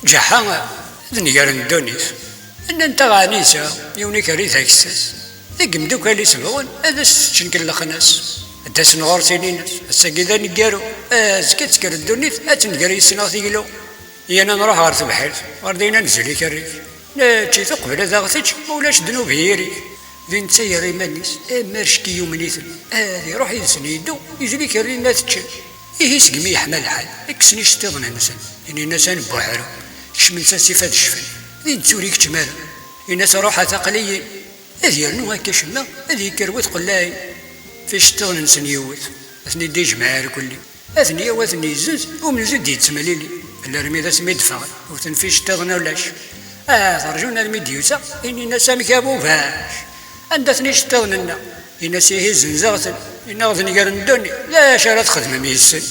جحا ذنقر ندونيس ان انت غانيسا يوني كريث اكسس ذيك مدوكالي سبغون هذا شنكل لخناس انت سنغور سينيناس الساقي ذا نقارو زكا تكر الدونيس اتنقري سنغ ثيقلو يانا نروح غار تبحر وردينا نزلي كريث لا تشي قبل هذا غثج مولاش ذنوب هيري ذين تسير ايمانيس مارشكي يومنيث هذه روح يسنيدو يزلي كري ما تتشل إيه سقمي يحمل الحال إكسني شتغنى نسان إني نسان بوحرو كشمل ساسيفات الشفن ذي نتوريك تمالا الناس روحها ثقليين هذي يرنو هكا شما هذي كروت قلاي فاش تغنى نسان يوث أثني دي جماعة كلي أثني واثني زوز ومن زود يتسمليلي إلا رمي ذا سميد فغل وثن فيش تغنى ولاش ترجونا الميديوسا إني نسان كابو فاش عندثني شتغنى لنا الناس يهز نزغثن إن غضني قال ندوني لا شارت خدمة ميسن